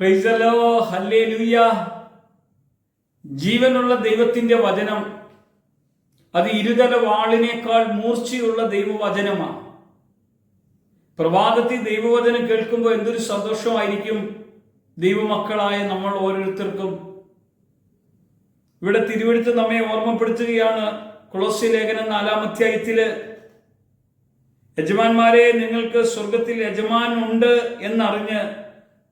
Praise the Lord, hallelujah. ജീവനുള്ള ദൈവത്തിന്റെ വചനം അത് ഇരുതല വാളിനേക്കാൾ മൂർച്ചയുള്ള ദൈവവചനമാണ്. പ്രഭാതത്തിൽ ദൈവവചനം കേൾക്കുമ്പോൾ എന്തൊരു സന്തോഷമായിരിക്കും ദൈവമക്കളായ നമ്മൾ ഓരോരുത്തർക്കും. ഇവിടെ തിരുവെഴുത്ത് നമ്മെ ഓർമ്മപ്പെടുത്തുകയാണ്. കൊളോസ്യ ലേഖനം 4-ാം അധ്യായത്തില്, യജമാന്മാരെ, നിങ്ങൾക്ക് സ്വർഗത്തിൽ യജമാൻ ഉണ്ട് എന്നറിഞ്ഞ്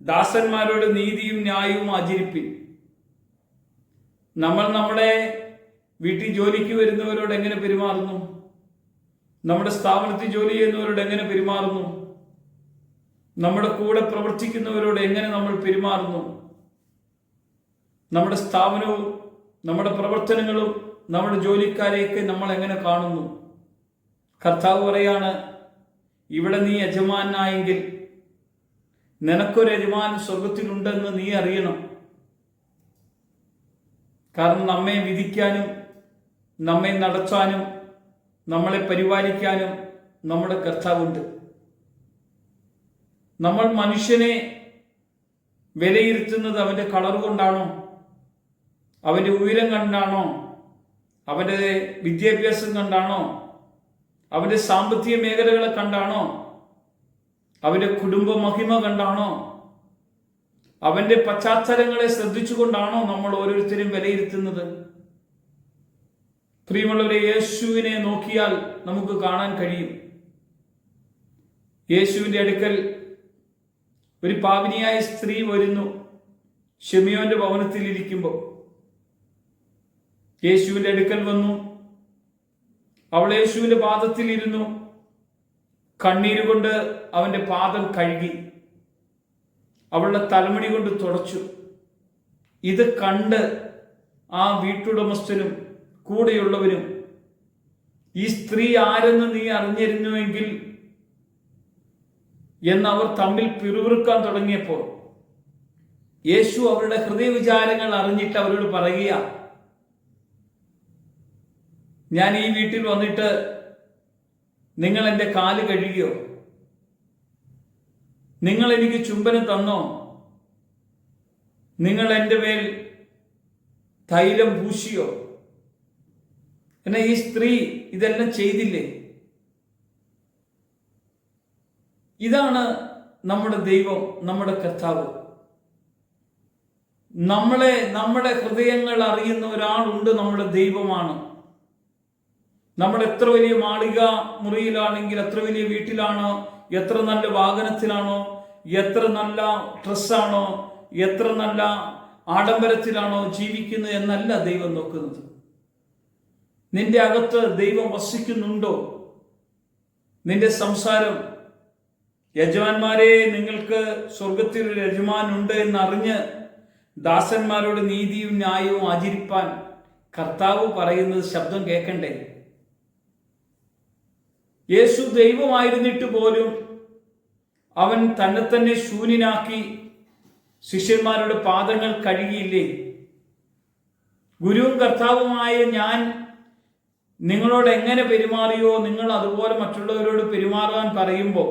ദാസന്മാരോട് നീതിയും ന്യായവും ആചരിപ്പിൻ. നമ്മൾ നമ്മുടെ വീട്ടിൽ ജോലിക്ക് വരുന്നവരോട് എങ്ങനെ പെരുമാറുന്നു? നമ്മുടെ സ്ഥാപനത്തിൽ ജോലി ചെയ്യുന്നവരോട് എങ്ങനെ പെരുമാറുന്നു? നമ്മുടെ കൂടെ പ്രവർത്തിക്കുന്നവരോട് എങ്ങനെ നമ്മൾ പെരുമാറുന്നു? നമ്മുടെ സ്ഥാപനവും നമ്മുടെ പ്രവർത്തനങ്ങളും നമ്മുടെ ജോലിക്കാരെയൊക്കെ നമ്മൾ എങ്ങനെ കാണുന്നു? കർത്താവ് പറയാണ്, ഇവിടെ നീ യജമാനായെങ്കിൽ നിനക്കൊരു യജമാൻ സ്വർഗത്തിലുണ്ടെന്ന് നീ അറിയണം. കാരണം നമ്മെ വിധിക്കാനും നമ്മെ നടത്താനും നമ്മളെ പരിപാലിക്കാനും നമ്മുടെ കർത്താവുണ്ട്. നമ്മൾ മനുഷ്യനെ വിലയിരുത്തുന്നത് അവന്റെ കളർ കൊണ്ടാണോ? അവന്റെ ഉയരം കണ്ടാണോ? അവന്റെ വിദ്യാഭ്യാസം കണ്ടാണോ? അവന്റെ സാമ്പത്തിക മേഖലകളെ കണ്ടാണോ? അവന്റെ കുടുംബ മഹിമ കണ്ടാണോ? അവന്റെ പശ്ചാത്തലങ്ങളെ ശ്രദ്ധിച്ചുകൊണ്ടാണോ നമ്മൾ ഓരോരുത്തരും വിലയിരുത്തുന്നത്? പ്രിയമുള്ളവരെ, യേശുവിനെ നോക്കിയാൽ നമുക്ക് കാണാൻ കഴിയും. യേശുവിന്റെ അടുക്കൽ ഒരു പാപിനിയായ സ്ത്രീ വരുന്നു. ശിമിയോന്റെ ഭവനത്തിൽ ഇരിക്കുമ്പോൾ യേശുവിന്റെ അടുക്കൽ വന്നു. അവൾ യേശുവിന്റെ പാദത്തിൽ ഇരുന്നു. കണ്ണീരുകൊണ്ട് അവന്റെ പാദം കഴുകി. അവളുടെ തലമുടി കൊണ്ട് തുടച്ചു. ഇത് കണ്ട് ആ വീട്ടുടമസ്ഥനും കൂടെയുള്ളവരും, ഈ സ്ത്രീ ആരെന്ന് നീ അറിഞ്ഞിരുന്നുവെങ്കിൽ എന്നവർ തമ്മിൽ പിറുപിറുക്കാൻ തുടങ്ങിയപ്പോൾ യേശു അവരുടെ ഹൃദയവിചാരങ്ങൾ അറിഞ്ഞിട്ട് അവരോട് പറയുക, ഞാൻ ഈ വീട്ടിൽ വന്നിട്ട് നിങ്ങൾ എൻ്റെ കാല് കഴുകിയോ? നിങ്ങൾ എനിക്ക് ചുംബനം തന്നോ? നിങ്ങൾ എൻ്റെ മേൽ തൈലം പൂശിയോ? എന്നാ ഈ സ്ത്രീ ഇതെല്ലാം ചെയ്തില്ലേ? ഇതാണ് നമ്മുടെ ദൈവം, നമ്മുടെ കർത്താവ്. നമ്മുടെ ഹൃദയങ്ങൾ അറിയുന്ന ഒരാളുണ്ട്, നമ്മുടെ ദൈവമാണ്. നമ്മൾ എത്ര വലിയ മാളിക മുറിയിലാണെങ്കിൽ, എത്ര വലിയ വീട്ടിലാണോ, എത്ര നല്ല വാഹനത്തിലാണോ, എത്ര നല്ല ഡ്രസ്സാണോ, എത്ര നല്ല ആഡംബരത്തിലാണോ ജീവിക്കുന്നത് എന്നല്ല ദൈവം നോക്കുന്നത്. നിന്റെ അകത്ത് ദൈവം വസിക്കുന്നുണ്ടോ? നിന്റെ സംസാരം, യജമാന്മാരെ, നിങ്ങൾക്ക് സ്വർഗത്തിൽ ഒരു യജമാനുണ്ട് എന്നറിഞ്ഞ് ദാസന്മാരോട് നീതിയും ന്യായവും ആചരിപ്പാൻ കർത്താവ് പറയുന്നത് ശബ്ദം കേൾക്കണ്ടേ? യേശു ദൈവമായിരുന്നിട്ട് പോലും അവൻ തന്നെ ശൂന്യനാക്കി ശിഷ്യന്മാരുടെ പാദങ്ങൾ കഴുകിയില്ലേ? ഗുരുവും കർത്താവുമായ ഞാൻ നിങ്ങളോട് എങ്ങനെ പെരുമാറിയോ നിങ്ങൾ അതുപോലെ മറ്റുള്ളവരോട് പെരുമാറാൻ പറയുമ്പോൾ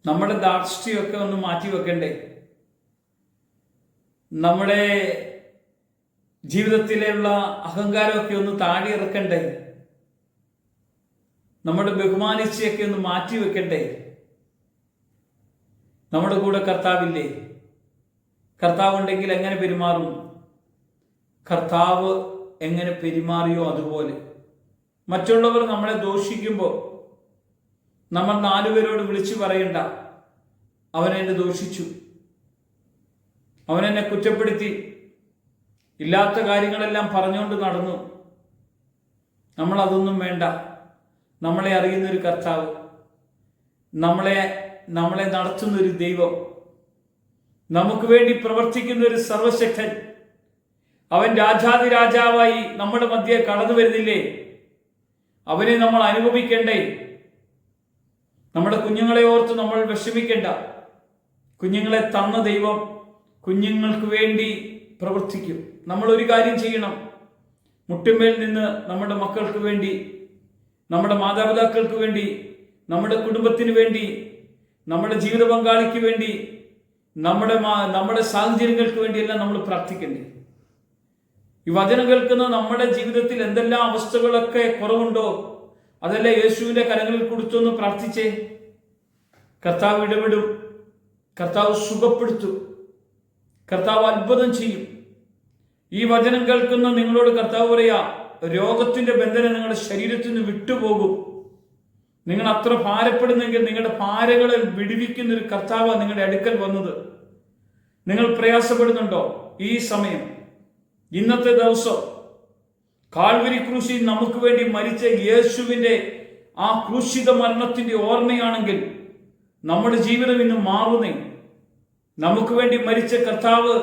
നമ്മുടെ ധാർഷ്ട്യമൊക്കെ ഒന്ന് മാറ്റി വെക്കണ്ടേ? നമ്മുടെ ജീവിതത്തിലുള്ള അഹങ്കാരമൊക്കെ ഒന്ന് താഴെ ഇറക്കണ്ടേ? നമ്മുടെ ബഹുമാനിച്ചയൊക്കെ ഒന്ന് മാറ്റി വെക്കണ്ടേ? നമ്മുടെ കൂടെ കർത്താവില്ലേ? കർത്താവുണ്ടെങ്കിൽ എങ്ങനെ പെരുമാറും? കർത്താവ് എങ്ങനെ പെരുമാറിയോ അതുപോലെ. മറ്റുള്ളവർ നമ്മളെ ദോഷിക്കുമ്പോൾ നമ്മൾ 4 പേരോട് വിളിച്ചു പറയണ്ട, അവനെന്നെ ദോഷിച്ചു, അവനെന്നെ കുറ്റപ്പെടുത്തി, ഇല്ലാത്ത കാര്യങ്ങളെല്ലാം പറഞ്ഞുകൊണ്ട് നടന്നു. നമ്മൾ അതൊന്നും വേണ്ട. നമ്മളെ അറിയുന്നൊരു കർത്താവ്, നമ്മളെ നടത്തുന്നൊരു ദൈവം, നമുക്ക് വേണ്ടി പ്രവർത്തിക്കുന്ന ഒരു സർവശക്തൻ, അവൻ രാജാതിരാജാവായി നമ്മുടെ മധ്യേ കടന്നു വരുന്നില്ലേ? അവനെ നമ്മൾ അനുഭവിക്കണ്ടേ? നമ്മുടെ കുഞ്ഞുങ്ങളെ ഓർത്ത് നമ്മൾ വിഷമിക്കേണ്ട. കുഞ്ഞുങ്ങളെ തന്ന ദൈവം കുഞ്ഞുങ്ങൾക്ക് വേണ്ടി പ്രവർത്തിക്കും. നമ്മൾ ഒരു കാര്യം ചെയ്യണം, മുട്ടിന്മേൽ നിന്ന് നമ്മുടെ മക്കൾക്ക് വേണ്ടി, നമ്മുടെ മാതാപിതാക്കൾക്ക് വേണ്ടി, നമ്മുടെ കുടുംബത്തിന് വേണ്ടി, നമ്മുടെ ജീവിത പങ്കാളിക്ക് വേണ്ടി നമ്മുടെ സാഹചര്യങ്ങൾക്ക് വേണ്ടിയെല്ലാം നമ്മൾ പ്രാർത്ഥിക്കണ്ടേ? ഈ വചനം കേൾക്കുന്ന നമ്മുടെ ജീവിതത്തിൽ എന്തെല്ലാം അവസ്ഥകളൊക്കെ കുറവുണ്ടോ അതെല്ലാം യേശുവിന്റെ കരങ്ങളിൽ കൊടുത്തൊന്ന് പ്രാർത്ഥിച്ചേ. കർത്താവ് ഇടപെടും, കർത്താവ് സുഖപ്പെടുത്തും, കർത്താവ് അത്ഭുതം ചെയ്യും. ഈ വചനം കേൾക്കുന്ന നിങ്ങളോട് കർത്താവ് പറയാ, രോഗത്തിന്റെ ബന്ധനം നിങ്ങളുടെ ശരീരത്തിൽ നിന്ന് വിട്ടുപോകും. നിങ്ങൾ അത്ര ഭാരപ്പെടുന്നെങ്കിൽ നിങ്ങളുടെ ഭാരങ്ങളെ വിടുവിക്കുന്ന ഒരു കർത്താവാണ് നിങ്ങളുടെ അടുക്കൽ വന്നത്. നിങ്ങൾ പ്രയാസപ്പെടുന്നുണ്ടോ? ഈ സമയം, ഇന്നത്തെ ദിവസം കാൽവരി ക്രൂശിൽ നമുക്ക് വേണ്ടി മരിച്ച യേശുവിന്റെ ആ ക്രൂശിത മരണത്തിന്റെ ഓർമ്മയാണെങ്കിൽ നമ്മുടെ ജീവിതം ഇന്ന് മാറുന്നേ. നമുക്ക് വേണ്ടി മരിച്ച കർത്താവ്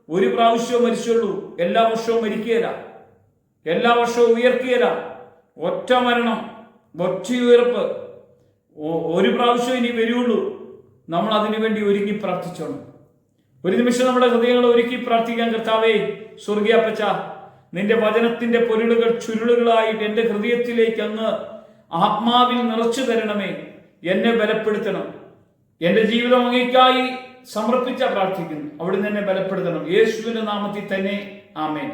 ഒരു പ്രാവശ്യവും മരിച്ചുള്ളൂ, എല്ലാ വർഷവും മരിക്കുകയില്ല, എല്ലാ വർഷവും ഉയർക്കുകയില്ല. ഒറ്റ മരണം, ഒറ്റ ഉയർപ്പ്, ഒരു പ്രാവശ്യം ഇനി വരികയുള്ളൂ. നമ്മൾ അതിനു വേണ്ടി ഒരുങ്ങി പ്രാർത്ഥിച്ചോണം. ഒരു നിമിഷം നമ്മുടെ ഹൃദയങ്ങളെ ഒരുക്കി പ്രാർത്ഥിക്കാൻ. കർത്താവേ, സ്വർഗീയ അപ്പച്ച, നിന്റെ വചനത്തിന്റെ പൊരുളുകൾ ചുരുളുകളായിട്ട് എൻ്റെ ഹൃദയത്തിലേക്ക് അങ്ങ് ആത്മാവിൽ നിറച്ചു തരണമേ. എന്നെ ബലപ്പെടുത്തണം. എൻ്റെ ജീവിതം അങ്ങേയ്ക്കായി സമർപ്പിച്ച പ്രാർത്ഥിക്കുന്നു. അവിടുന്ന് എന്നെ ബലപ്പെടുത്തണം. യേശുവിന്റെ നാമത്തിൽ തന്നെ, ആമേൻ.